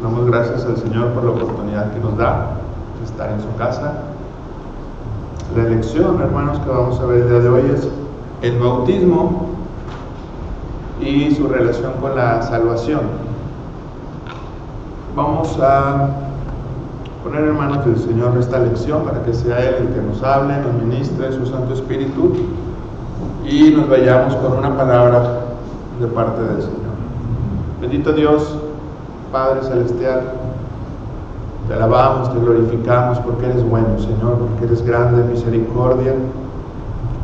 Damos gracias al Señor por la oportunidad que nos da de estar en su casa. La lección, hermanos, que vamos a ver el día de hoy es el bautismo y su relación con la salvación. Vamos a poner en manos del Señor esta lección para que sea Él el que nos hable, nos ministre su Santo Espíritu y nos vayamos con una palabra de parte del Señor. Bendito Dios, Padre Celestial, te alabamos, te glorificamos porque eres bueno, Señor, porque eres grande en misericordia,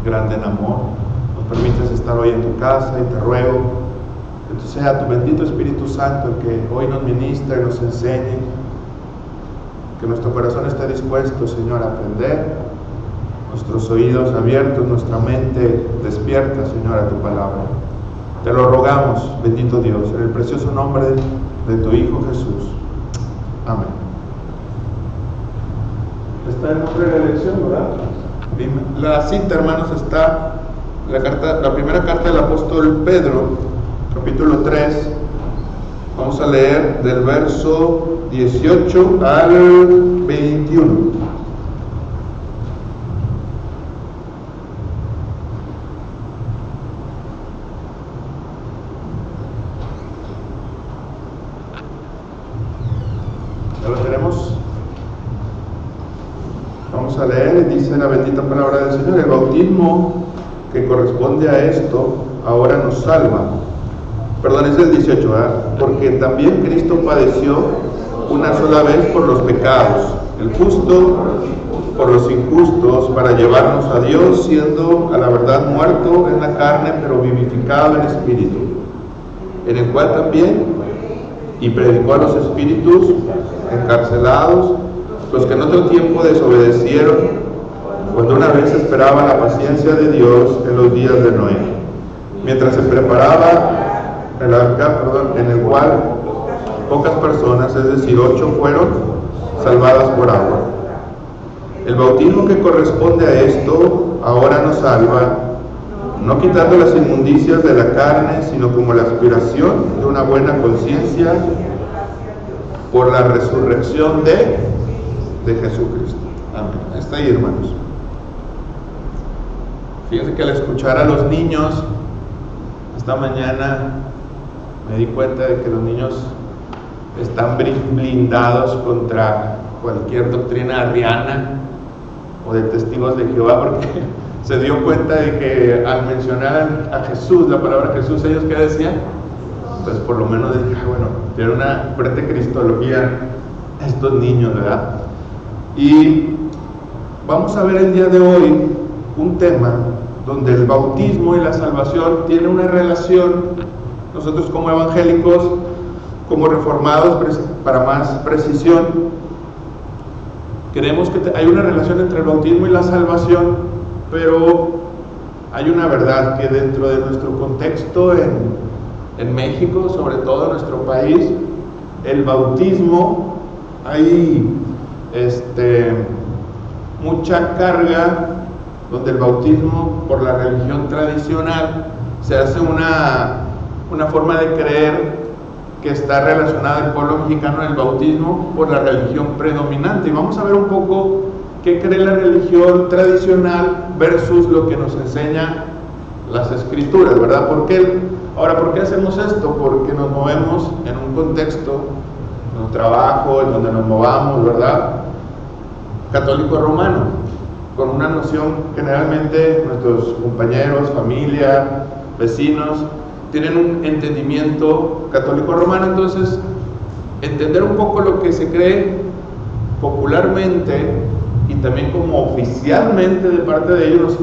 grande en amor. Nos permites estar hoy en tu casa y te ruego que sea tu bendito Espíritu Santo el que hoy nos ministre, nos enseñe, que nuestro corazón esté dispuesto, Señor, a aprender, nuestros oídos abiertos, nuestra mente despierta, Señor, a tu palabra. Te lo rogamos, bendito Dios, en el precioso nombre de tu Hijo Jesús. Amén. Está el nombre de la lección, ¿verdad? La cita, hermanos, está la primera carta del apóstol Pedro, capítulo 3. Vamos a leer del verso 18 al 21. ¿Ya lo tenemos? Vamos a leer, dice la bendita palabra del Señor: el bautismo que corresponde a esto ahora nos salva. Perdón, es el 18, ¿verdad? Porque también Cristo padeció una sola vez por los pecados, el justo por los injustos, para llevarnos a Dios, siendo a la verdad muerto en la carne, pero vivificado en espíritu, en el cual también y predicó a los espíritus encarcelados, los que en otro tiempo desobedecieron, cuando una vez esperaban la paciencia de Dios en los días de Noé, mientras se preparaba el arca, en el cual pocas personas, es decir, 8, fueron salvadas por agua. El bautismo que corresponde a esto ahora nos salva, no quitando las inmundicias de la carne, sino como la aspiración de una buena conciencia por la resurrección de Jesucristo. Amén. Está ahí, hermanos. Fíjense que al escuchar a los niños esta mañana me di cuenta de que los niños están blindados contra cualquier doctrina arriana o de testigos de Jehová, porque se dio cuenta de que al mencionar a Jesús, la palabra Jesús, ellos ¿qué decían? Pues por lo menos dije, bueno, tiene una fuerte cristología estos niños, ¿verdad? Y vamos a ver el día de hoy un tema donde el bautismo y la salvación tienen una relación. Nosotros como evangélicos, como reformados, para más precisión, creemos que hay una relación entre el bautismo y la salvación, pero hay una verdad que dentro de nuestro contexto en México, sobre todo en nuestro país, el bautismo, hay mucha carga donde el bautismo por la religión tradicional se hace una forma de creer que está relacionada al pueblo mexicano en el bautismo por la religión predominante. Y vamos a ver un poco qué cree la religión tradicional versus lo que nos enseña las escrituras, ¿verdad? ¿Por qué hacemos esto? Porque nos movemos en un contexto, en un trabajo, en donde nos movamos, ¿verdad? Católico romano, con una noción, generalmente nuestros compañeros, familia, vecinos, tienen un entendimiento católico romano. Entonces, entender un poco lo que se cree popularmente y también como oficialmente de parte de ellos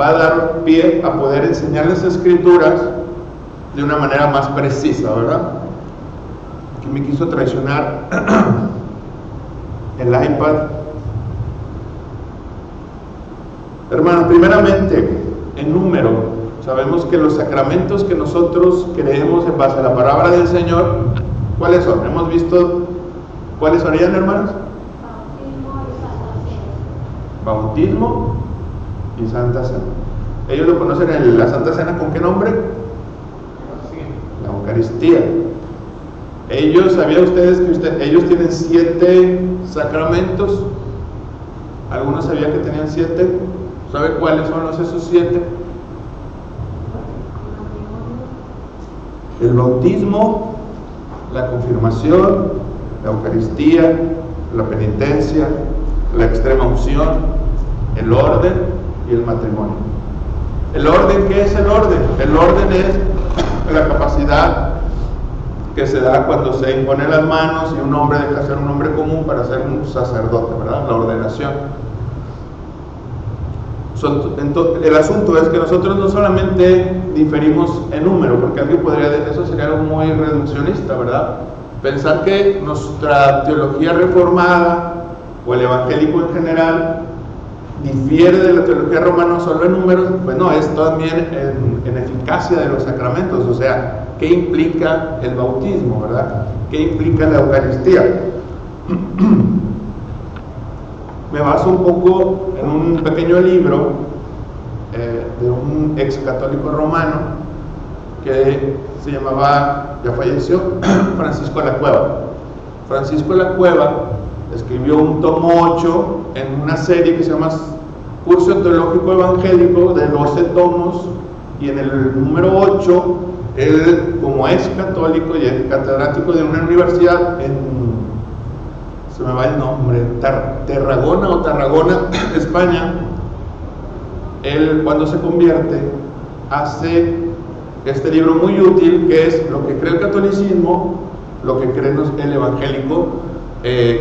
va a dar pie a poder enseñar las escrituras de una manera más precisa, ¿verdad? Aquí me quiso traicionar el iPad. Hermano, primeramente, en número, sabemos que los sacramentos que nosotros creemos en base a la palabra del Señor, ¿cuáles son? Hemos visto cuáles serían, hermanos. Bautismo y Santa Cena. Ellos lo conocen en la Santa Cena, ¿con qué nombre? La Eucaristía. ¿Sabían ustedes que ellos tienen 7 sacramentos? ¿Algunos sabían que tenían 7? ¿Sabe cuáles son esos 7? El bautismo, la confirmación, la Eucaristía, la penitencia, la extrema unción, el orden y el matrimonio. ¿El orden qué es el orden? El orden es la capacidad que se da cuando se imponen las manos y un hombre deja de ser un hombre común para ser un sacerdote, ¿verdad? La ordenación. El asunto es que nosotros no solamente diferimos en número, porque alguien podría decir, eso sería algo muy reduccionista, ¿verdad? Pensar que nuestra teología reformada o el evangélico en general difiere de la teología romana solo en números, pues no, es también en eficacia de los sacramentos, o sea, ¿qué implica el bautismo, verdad? ¿Qué implica la Eucaristía? Me baso un poco en un pequeño libro de un ex católico romano que se llamaba, ya falleció, Francisco de la Cueva. Francisco de la Cueva escribió un tomo 8 en una serie que se llama Curso Teológico Evangélico de 12 tomos, y en el número 8, él, como es católico y es catedrático de una universidad se me va el nombre, Tarragona, España, él, cuando se convierte, hace este libro muy útil, que es lo que cree el catolicismo, lo que cree el evangélico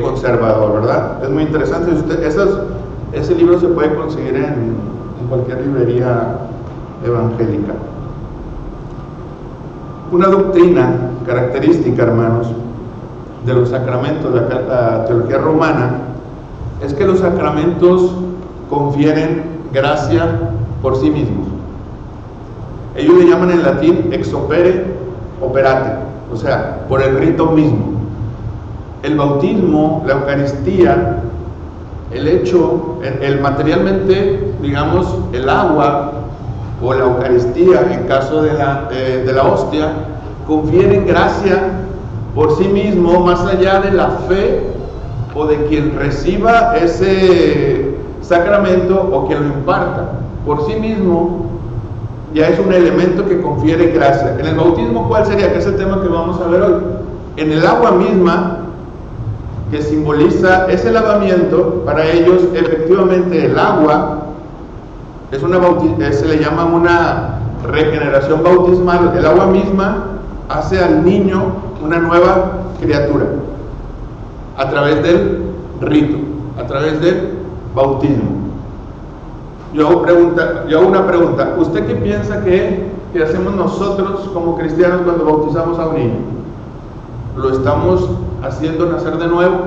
conservador, ¿verdad? Es muy interesante. Ese libro se puede conseguir en cualquier librería evangélica. Una doctrina característica, hermanos, de los sacramentos de la teología romana es que los sacramentos confieren gracia por sí mismos. Ellos le llaman en latín ex opere operate, o sea, por el rito mismo. El bautismo, la Eucaristía, el hecho, materialmente, digamos, el agua o la Eucaristía, en caso de la hostia, confieren gracia por sí mismo, más allá de la fe o de quien reciba ese sacramento o quien lo imparta. Por sí mismo ya es un elemento que confiere gracia. En el bautismo, ¿cuál sería? Que es el tema que vamos a ver hoy. En el agua misma, que simboliza ese lavamiento, para ellos efectivamente el agua se le llama una regeneración bautismal. El agua misma hace al niño una nueva criatura a través del rito, a través del bautismo. Yo hago una pregunta. ¿Usted qué piensa que hacemos nosotros como cristianos cuando bautizamos a un niño? ¿Lo estamos haciendo nacer de nuevo?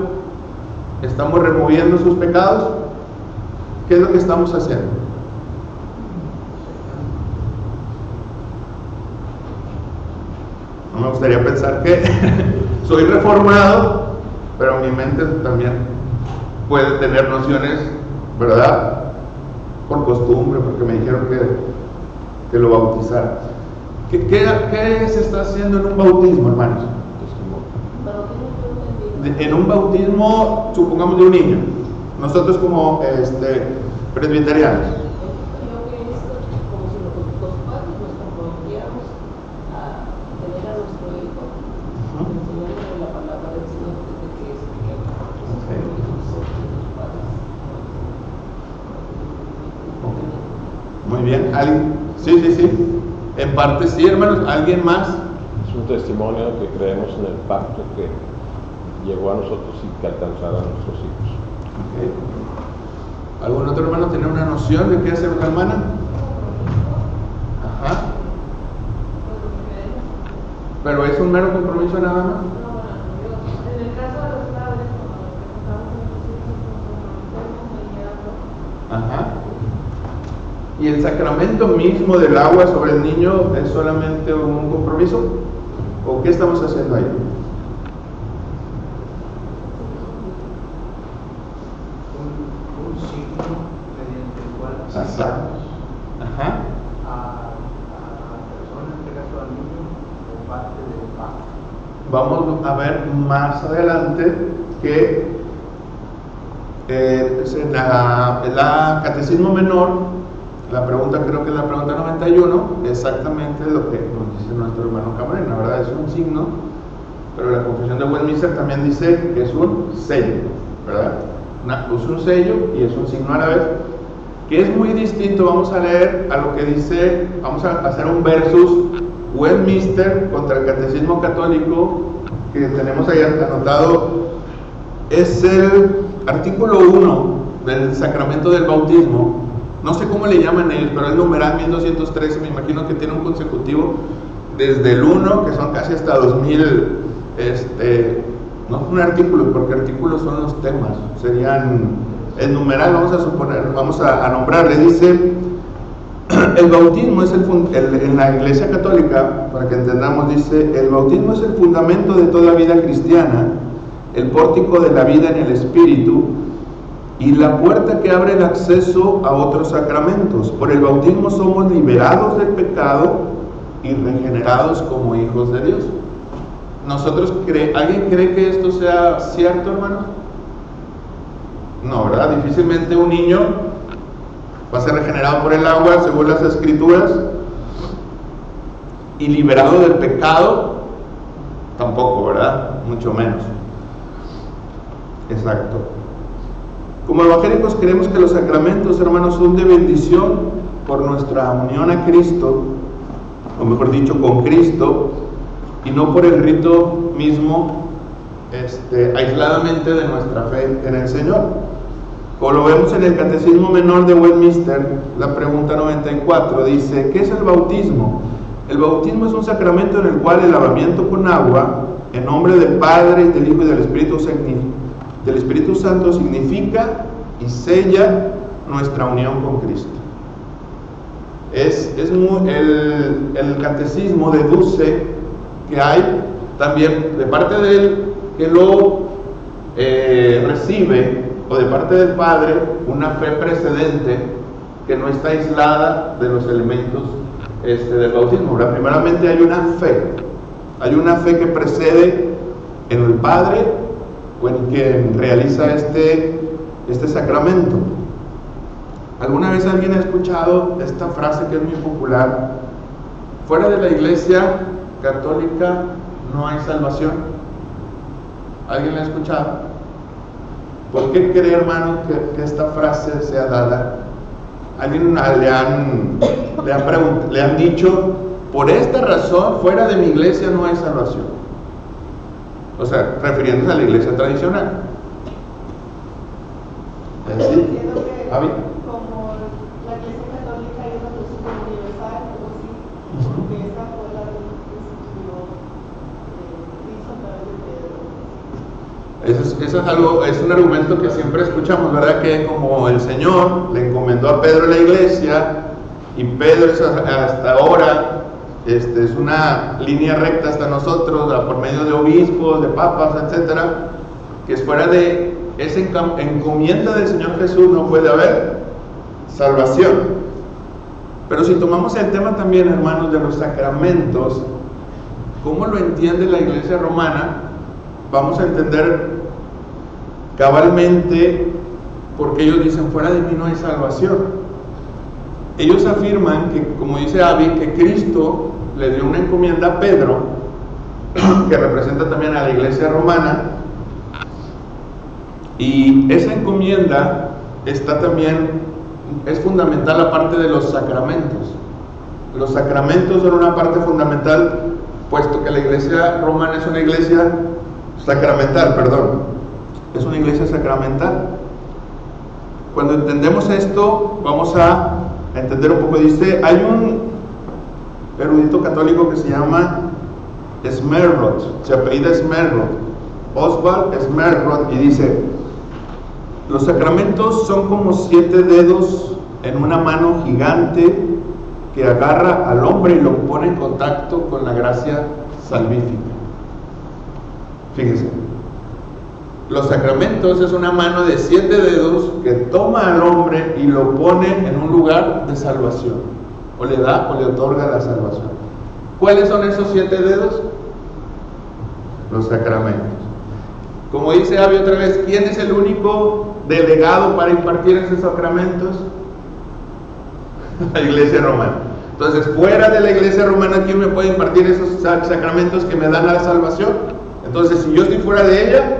¿Estamos removiendo sus pecados? ¿Qué es lo que estamos haciendo? No me gustaría pensar que soy reformado, pero mi mente también puede tener nociones, ¿verdad? Por costumbre, porque me dijeron que lo bautizara. ¿Qué se está haciendo en un bautismo, hermanos? En un bautismo, supongamos, de un niño, nosotros como presbiterianos, muy bien. ¿Alguien? Sí. En parte sí, hermanos. ¿Alguien más? Es un testimonio que creemos en el pacto que llegó a nosotros y que alcanzará a nuestros hijos. Okay. ¿Algún otro hermano tiene una noción de qué hace una hermana? Ajá. ¿Pero es un mero compromiso nada más? En el caso de los padres, Ajá. ¿Y el sacramento mismo del agua sobre el niño es solamente un compromiso? ¿O qué estamos haciendo ahí? Un signo mediante el cual Exacto. Ajá. a la persona, en este caso al niño, como parte del pacto. Vamos a ver más adelante que en la Catecismo Menor, la pregunta, creo que es la pregunta 91, exactamente lo que nos dice nuestro hermano Camarena, ¿verdad? Es un signo, pero la Confesión de Westminster también dice que es un sello, ¿verdad? Es un sello y es un signo a la vez, que es muy distinto. Vamos a leer a lo que dice, vamos a hacer un versus Westminster contra el Catecismo Católico que tenemos ahí anotado. Es el artículo 1 del sacramento del bautismo. No sé cómo le llaman ellos, pero el numeral 1213, me imagino que tiene un consecutivo desde el 1, que son casi hasta 2000, no es un artículo, porque artículos son los temas, serían el numeral, vamos a suponer, vamos a nombrarle, dice, el bautismo es en la Iglesia Católica, para que entendamos, dice, el bautismo es el fundamento de toda vida cristiana, el pórtico de la vida en el Espíritu, y la puerta que abre el acceso a otros sacramentos. Por el bautismo somos liberados del pecado y regenerados como hijos de Dios. ¿Alguien cree que esto sea cierto, hermano? No, ¿verdad? Difícilmente un niño va a ser regenerado por el agua, según las Escrituras, y liberado del pecado, tampoco, ¿verdad? Mucho menos. Exacto. Como evangélicos creemos que los sacramentos, hermanos, son de bendición por nuestra unión a Cristo, o mejor dicho, con Cristo, y no por el rito mismo, aisladamente de nuestra fe en el Señor. Como lo vemos en el Catecismo Menor de Westminster, la pregunta 94 dice, ¿qué es el bautismo? El bautismo es un sacramento en el cual el lavamiento con agua, en nombre del Padre, y del Hijo y del Espíritu Santo, significa y sella nuestra unión con Cristo. El catecismo deduce que hay también de parte de él que lo recibe, o de parte del Padre, una fe precedente que no está aislada de los elementos del bautismo. ¿Verdad? Primeramente hay una fe que precede en el Padre o en quien realiza este sacramento. ¿Alguna vez alguien ha escuchado esta frase que es muy popular? Fuera de la Iglesia Católica no hay salvación. ¿Alguien la ha escuchado? ¿Por qué cree, hermano, que esta frase sea dada? ¿Alguien le han dicho, por esta razón, fuera de mi iglesia no hay salvación? O sea, refiriéndose a la iglesia tradicional. ¿Sí? ¿Avi? Como la iglesia católica es una cosa universal, algo así, porque esta fue la que instituyó Cristo a través de Pedro. Eso es un argumento que siempre escuchamos, ¿verdad? Que como el Señor le encomendó a Pedro la iglesia, y Pedro hasta ahora es una línea recta hasta nosotros, por medio de obispos, de papas, etcétera, que es fuera de esa encomienda del Señor Jesús no puede haber salvación. Pero si tomamos el tema también, hermanos, de los sacramentos, ¿cómo lo entiende la Iglesia romana? Vamos a entender cabalmente porque ellos dicen, fuera de mí no hay salvación. Ellos afirman que, como dice Avi, que Cristo le dio una encomienda a Pedro, que representa también a la Iglesia romana, y esa encomienda está también, es fundamental aparte de los sacramentos. Los sacramentos son una parte fundamental, puesto que la Iglesia romana es una iglesia sacramental, es una iglesia sacramental. Cuando entendemos esto, vamos a entender un poco. Dice, hay un erudito católico que se llama Smerrod, se apellida Smerrod, Oswald Smerrod, y dice, los sacramentos son como 7 dedos en una mano gigante que agarra al hombre y lo pone en contacto con la gracia salvífica. Fíjense, los sacramentos es una mano de 7 dedos que toma al hombre y lo pone en un lugar de salvación, o le da o le otorga la salvación. ¿Cuáles son esos 7 dedos? los sacramentos. Como dice Abby otra vez, ¿quién es el único delegado para impartir esos sacramentos? La Iglesia Romana. Entonces, fuera de la Iglesia Romana, ¿quién me puede impartir esos sacramentos que me dan a la salvación? Entonces, si yo estoy fuera de ella,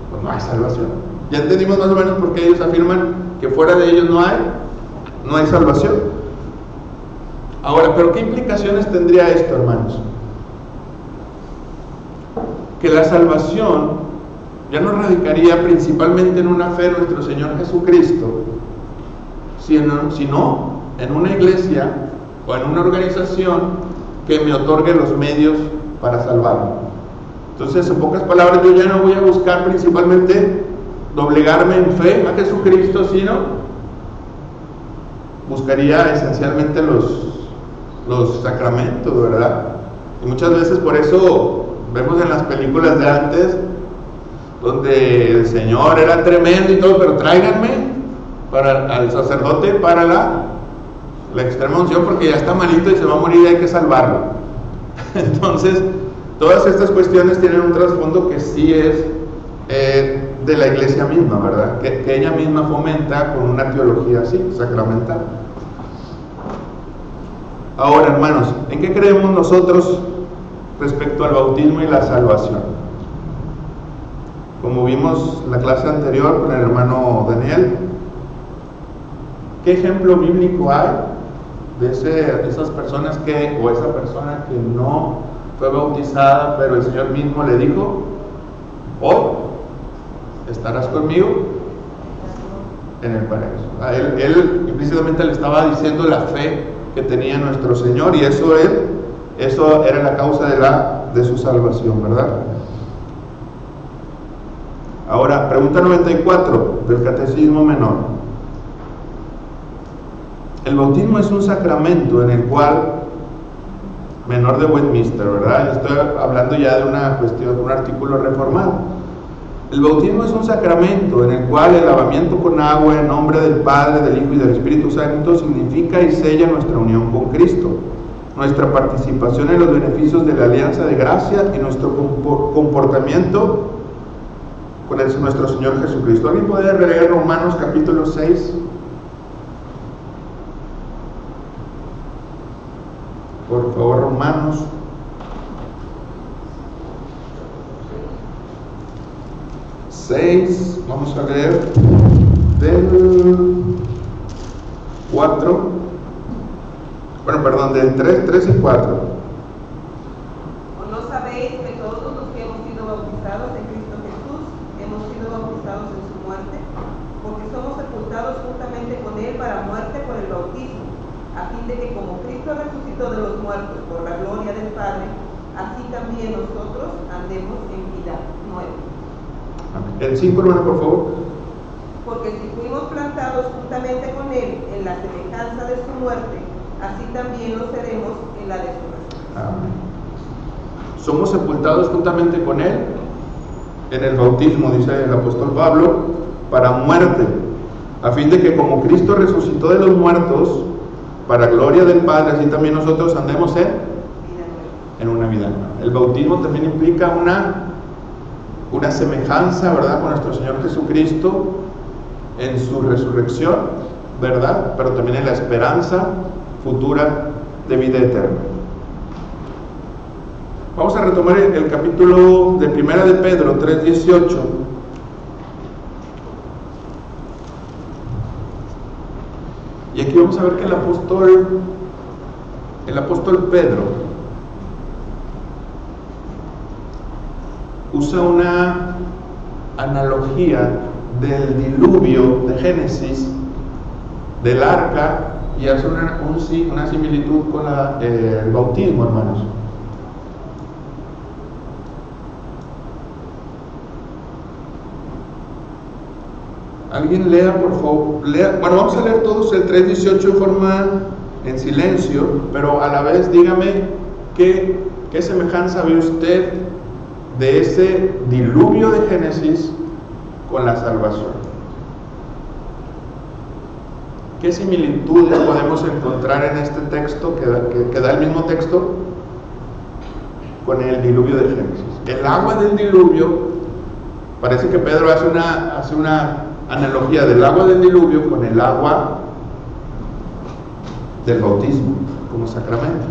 pues no hay salvación. Ya entendimos más o menos por qué ellos afirman que fuera de ellos no hay salvación. Ahora, ¿pero qué implicaciones tendría esto, hermanos? Que la salvación ya no radicaría principalmente en una fe en nuestro Señor Jesucristo, sino en una iglesia o en una organización que me otorgue los medios para salvarme. Entonces, en pocas palabras, yo ya no voy a buscar principalmente doblegarme en fe a Jesucristo, sino buscaría esencialmente los sacramentos, ¿verdad? Y muchas veces por eso vemos en las películas de antes donde el Señor era tremendo y todo, pero tráiganme al sacerdote para la extrema unción porque ya está malito y se va a morir y hay que salvarlo. Entonces, todas estas cuestiones tienen un trasfondo que sí es de la iglesia misma, ¿verdad? Que ella misma fomenta con una teología así, sacramental. Ahora, hermanos, ¿en qué creemos nosotros respecto al bautismo y la salvación? Como vimos en la clase anterior con el hermano Daniel, ¿qué ejemplo bíblico hay de esas personas o esa persona que no fue bautizada, pero el Señor mismo le dijo: hoy estarás conmigo en el paraíso? Él implícitamente le estaba diciendo la fe que tenía nuestro Señor, y eso era la causa de su salvación, ¿verdad? Ahora, pregunta 94 del Catecismo Menor. El bautismo es un sacramento en el cual, menor de Westminster, ¿verdad? Estoy hablando ya de una cuestión, de un artículo reformado. El bautismo es un sacramento en el cual el lavamiento con agua en nombre del Padre, del Hijo y del Espíritu Santo significa y sella nuestra unión con Cristo, nuestra participación en los beneficios de la alianza de gracia y nuestro comportamiento con nuestro Señor Jesucristo. ¿Alguien puede leer Romanos capítulo 6? Por favor, Romanos 6, vamos a leer del 4, del 3 y 4. ¿O no sabéis que todos los que hemos sido bautizados en Cristo Jesús hemos sido bautizados en su muerte? Porque somos sepultados juntamente con Él para muerte por el bautismo, a fin de que como Cristo resucitó de los muertos por la gloria del Padre, así también nosotros andemos en vida nueva. El 5, hermano, por favor. Porque si fuimos plantados juntamente con Él en la semejanza de su muerte, así también lo seremos en la de su resurrección. Amén. Somos sepultados juntamente con Él en el bautismo, dice el apóstol Pablo, para muerte, a fin de que como Cristo resucitó de los muertos, para gloria del Padre, así también nosotros andemos en una vida nueva. El bautismo también implica una semejanza, ¿verdad?, con nuestro Señor Jesucristo en su resurrección, ¿verdad?, pero también en la esperanza futura de vida eterna. Vamos a retomar el capítulo de Primera de Pedro 3:18. Y aquí vamos a ver que el apóstol Pedro usa una analogía del diluvio de Génesis, del arca, y hace una similitud con el bautismo, hermanos. Alguien lea, por favor. Bueno, vamos a leer todos el 3:18 en silencio, pero a la vez dígame qué semejanza ve usted de ese diluvio de Génesis con la salvación. ¿Qué similitudes podemos encontrar en este texto que da el mismo texto con el diluvio de Génesis? el agua del diluvio, parece que Pedro hace una analogía del agua del diluvio con el agua del bautismo como sacramento.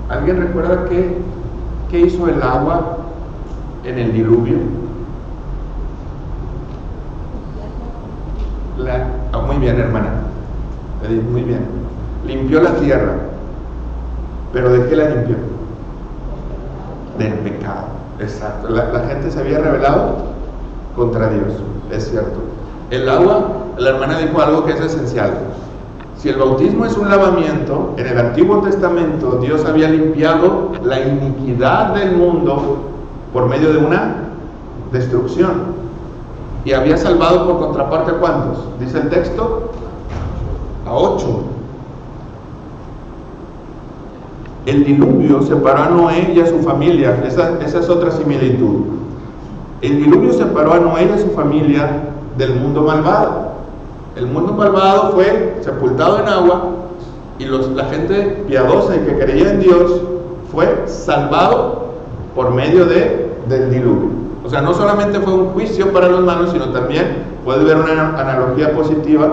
¿Alguien recuerda qué hizo el agua en el diluvio? Muy bien, hermana. Edith, muy bien. Limpió la tierra. ¿Pero de qué la limpió? Del pecado. Exacto. La gente se había rebelado contra Dios. Es cierto. El agua, la hermana dijo algo que es esencial. Si el bautismo es un lavamiento, en el Antiguo Testamento Dios había limpiado la iniquidad del mundo por medio de una destrucción. Y había salvado por contraparte ¿a cuántos? Dice el texto, a 8. El diluvio separó a Noé y a su familia. Esa es otra similitud. El diluvio separó a Noé y a su familia del mundo malvado. El mundo malvado fue sepultado en agua y la gente piadosa y que creía en Dios fue salvado por medio del diluvio. O sea, no solamente fue un juicio para los malos, sino también, puede ver una analogía positiva,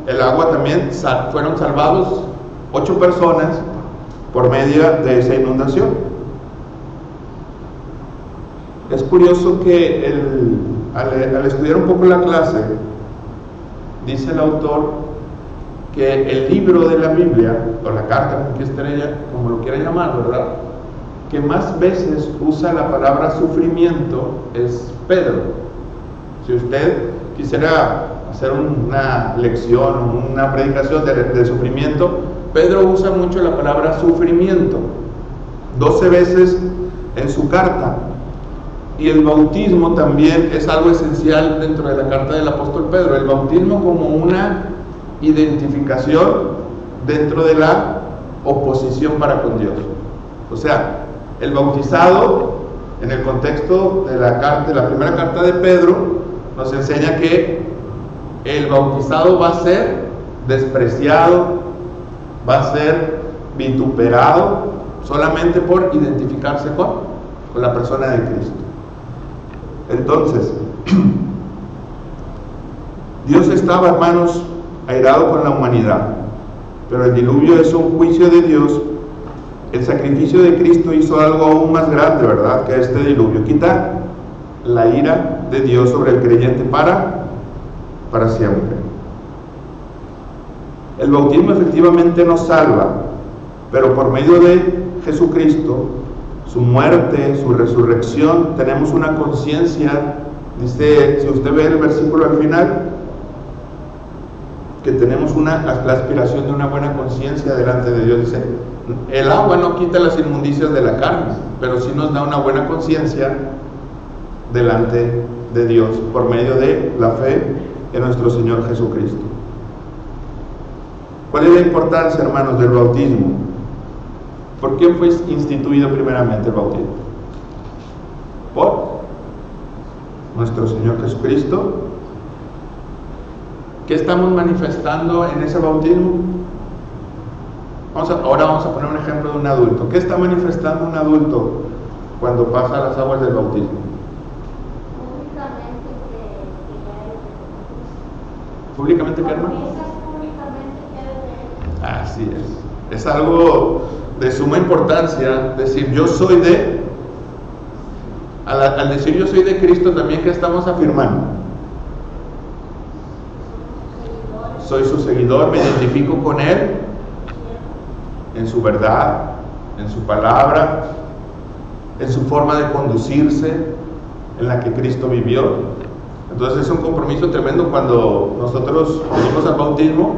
el agua también fueron salvados 8 personas por medio de esa inundación. Es curioso que al estudiar un poco la clase, dice el autor que el libro de la Biblia, o la carta, como lo quiera llamar, ¿verdad?, que más veces usa la palabra sufrimiento es Pedro. Si usted quisiera hacer una lección, una predicación de sufrimiento, Pedro usa mucho la palabra sufrimiento, 12 veces en su carta. Y el bautismo también es algo esencial dentro de la carta del apóstol Pedro. El bautismo como una identificación dentro de la oposición para con Dios. O sea, el bautizado, en el contexto de la primera carta de Pedro, nos enseña que el bautizado va a ser despreciado, va a ser vituperado solamente por identificarse con la persona de Cristo. Entonces, Dios estaba, hermanos, airado con la humanidad, pero el diluvio es un juicio de Dios. El sacrificio de Cristo hizo algo aún más grande, ¿verdad?, que este diluvio. Quita la ira de Dios sobre el creyente para siempre. El bautismo efectivamente nos salva, pero por medio de Jesucristo, su muerte, su resurrección, tenemos una conciencia. Dice, si usted ve el versículo al final, que tenemos la aspiración de una buena conciencia delante de Dios. Dice, el agua no quita las inmundicias de la carne, pero sí nos da una buena conciencia delante de Dios por medio de la fe en nuestro Señor Jesucristo. ¿Cuál es la importancia, hermanos, del bautismo? ¿Por qué fue instituido primeramente el bautismo? Por nuestro Señor Jesucristo. ¿Qué estamos manifestando en ese bautismo? Ahora vamos a poner un ejemplo de un adulto. ¿Qué está manifestando un adulto cuando pasa las aguas del bautismo? ¿Públicamente qué, hermano? Así es. Es algo de suma importancia decir yo soy de. Al decir yo soy de Cristo, también ¿qué estamos afirmando? Soy su seguidor, me identifico con Él en su verdad, en su palabra, en su forma de conducirse, en la que Cristo vivió. Entonces es un compromiso tremendo cuando nosotros venimos al bautismo,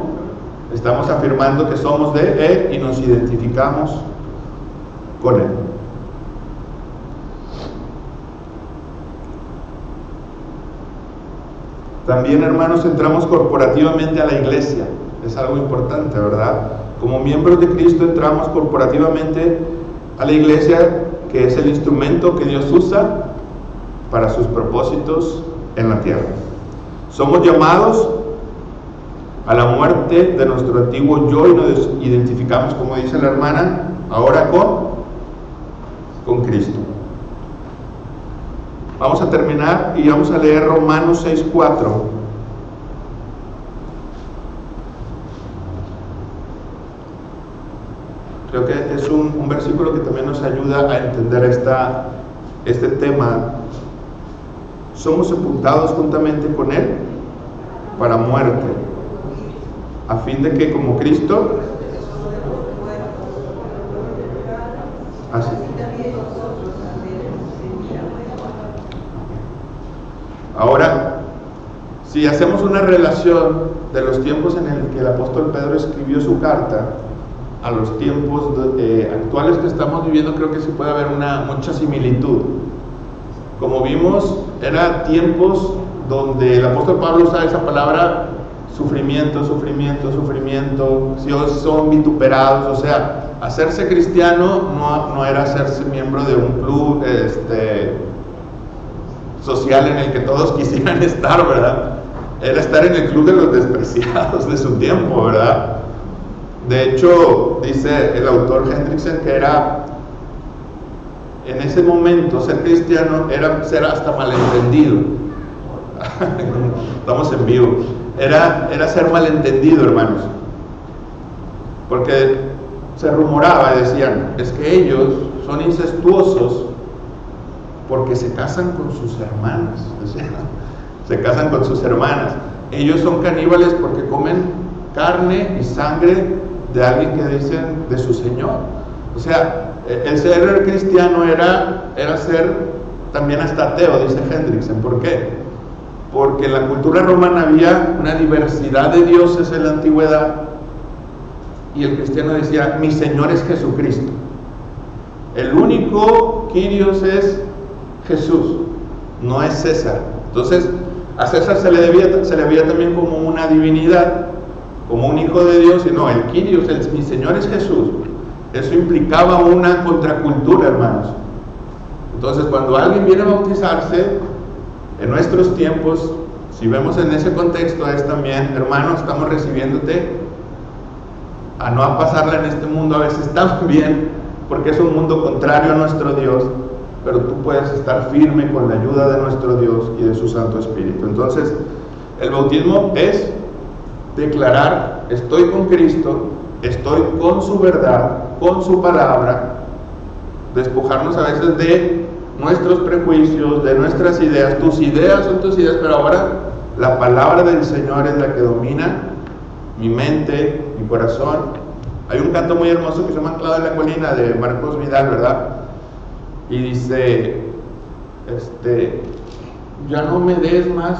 estamos afirmando que somos de Él y nos identificamos con Él. También, hermanos, entramos corporativamente a la iglesia. Es algo importante, ¿verdad? Como miembros de Cristo entramos corporativamente a la iglesia, que es el instrumento que Dios usa para sus propósitos en la tierra. Somos llamados a la muerte de nuestro antiguo yo y nos identificamos, como dice la hermana, ahora con Cristo. Vamos a terminar y vamos a leer Romanos 6:4. Creo que es un versículo que también nos ayuda a entender este tema. Somos sepultados juntamente con Él para muerte, a fin de que como Cristo, así. Ahora, si hacemos una relación de los tiempos en el que el apóstol Pedro escribió su carta a los tiempos actuales que estamos viviendo, creo que sí puede haber mucha similitud. Como vimos, eran tiempos donde el apóstol Pablo usa esa palabra sufrimiento, sufrimiento, sufrimiento, si son vituperados, o sea, hacerse cristiano no era hacerse miembro de un club social en el que todos quisieran estar, ¿verdad? Era estar en el club de los despreciados de su tiempo, ¿verdad? De hecho, dice el autor Hendrickson que era, en ese momento, ser cristiano era ser hasta malentendido. Estamos en vivo. Era ser malentendido, hermanos. Porque se rumoraba y decían, es que ellos son incestuosos porque se casan con sus hermanas. O sea, se casan con sus hermanas. Ellos son caníbales porque comen carne y sangre de alguien que dicen de su Señor. O sea, el ser cristiano era ser también hasta ateo, dice Hendrickson. ¿Por qué? Porque en la cultura romana había una diversidad de dioses en la antigüedad y el cristiano decía, mi Señor es Jesucristo. El único Kyrios es Jesús, no es César. Entonces, a César se le veía también como una divinidad, como un hijo de Dios, y no, el Kyrios, mi Señor es Jesús. Eso implicaba una contracultura, hermanos. Entonces, cuando alguien viene a bautizarse, en nuestros tiempos, si vemos en ese contexto, es también, hermano, estamos recibiéndote a no a pasarla en este mundo a veces tan bien, porque es un mundo contrario a nuestro Dios, pero tú puedes estar firme con la ayuda de nuestro Dios y de su Santo Espíritu. Entonces, el bautismo es declarar, estoy con Cristo, estoy con su verdad, con su palabra, despojarnos a veces de nuestros prejuicios, de nuestras ideas. Tus ideas son tus ideas, pero ahora la palabra del Señor es la que domina mi mente, mi corazón. Hay un canto muy hermoso que se llama Anclado en la Colina, de Marcos Vidal, ¿verdad? Y dice, ya no me des más,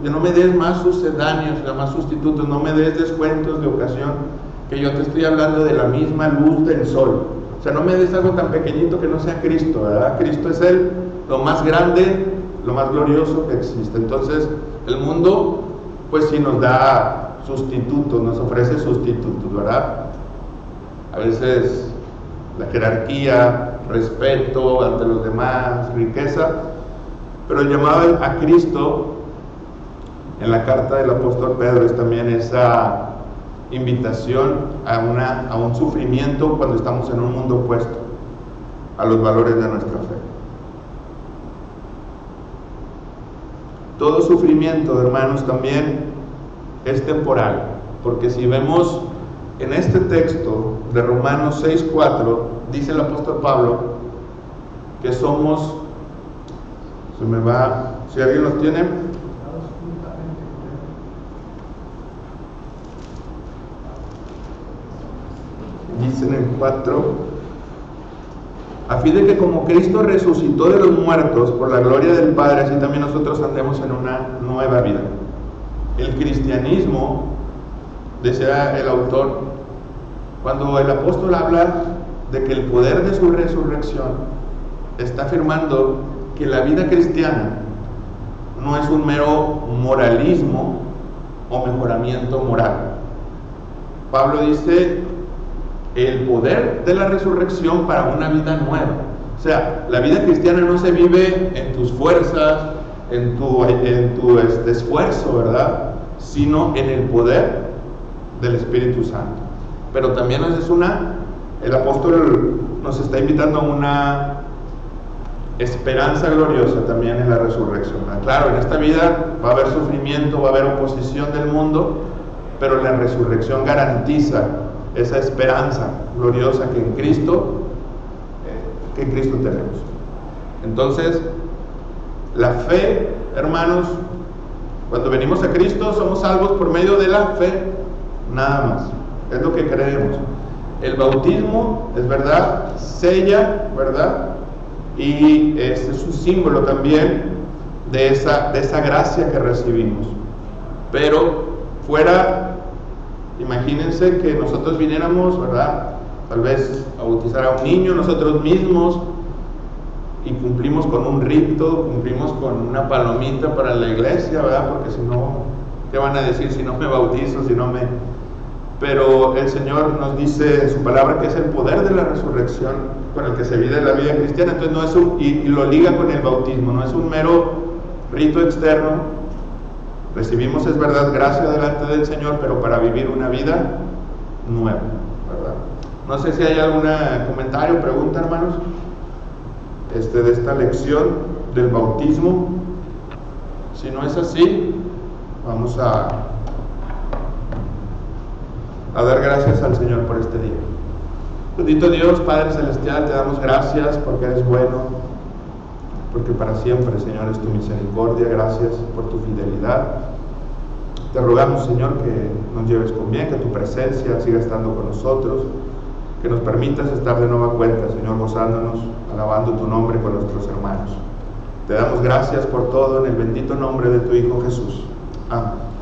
ya no me des más sucedáneos, ya más sustitutos, no me des descuentos de ocasión, que yo te estoy hablando de la misma luz del sol. O sea, no me des algo tan pequeñito que no sea Cristo, ¿verdad? Cristo es lo más grande, lo más glorioso que existe. Entonces, el mundo, pues sí nos da sustitutos, nos ofrece sustitutos, ¿verdad? A veces la jerarquía, respeto ante los demás, riqueza, pero el llamado a Cristo en la carta del apóstol Pedro es también esa invitación a un sufrimiento cuando estamos en un mundo opuesto a los valores de nuestra fe. Todo sufrimiento, hermanos, también es temporal, porque si vemos en este texto de Romanos 6:4, dice el apóstol Pablo que somos, si alguien los tiene, dice en el 4, a fin de que como Cristo resucitó de los muertos por la gloria del Padre, así también nosotros andemos en una nueva vida. El cristianismo, decía el autor, cuando el apóstol habla de que el poder de su resurrección está afirmando que la vida cristiana no es un mero moralismo o mejoramiento moral. Pablo dice el poder de la resurrección para una vida nueva. O sea, la vida cristiana no se vive en tus fuerzas, en tu esfuerzo, ¿verdad? Sino en el poder del Espíritu Santo. Pero también el apóstol nos está invitando a una esperanza gloriosa también en la resurrección. Claro, en esta vida va a haber sufrimiento, va a haber oposición del mundo, pero la resurrección garantiza esa esperanza gloriosa que en Cristo tenemos. Entonces, la fe, hermanos, cuando venimos a Cristo somos salvos por medio de la fe, nada más. Es lo que creemos. El bautismo, es verdad, sella, ¿verdad? Y es un símbolo también de esa gracia que recibimos. Pero fuera, imagínense que nosotros viniéramos, ¿verdad? Tal vez a bautizar a un niño nosotros mismos y cumplimos con un rito, cumplimos con una palomita para la iglesia, ¿verdad? Porque si no, ¿qué van a decir si no me bautizo, si no me...? Pero el Señor nos dice en su palabra que es el poder de la resurrección con el que se vive la vida cristiana. Entonces no es y lo liga con el bautismo, no es un mero rito externo. Recibimos, es verdad, gracia delante del Señor, pero para vivir una vida nueva, ¿verdad? No sé si hay algún comentario, pregunta, hermanos, de esta lección del bautismo. Si no es así, vamos a dar gracias al Señor por este día. Bendito Dios, Padre Celestial, te damos gracias porque eres bueno, porque para siempre, Señor, es tu misericordia. Gracias por tu fidelidad. Te rogamos, Señor, que nos lleves con bien, que tu presencia siga estando con nosotros, que nos permitas estar de nueva cuenta, Señor, gozándonos, alabando tu nombre con nuestros hermanos. Te damos gracias por todo en el bendito nombre de tu Hijo Jesús. Amén.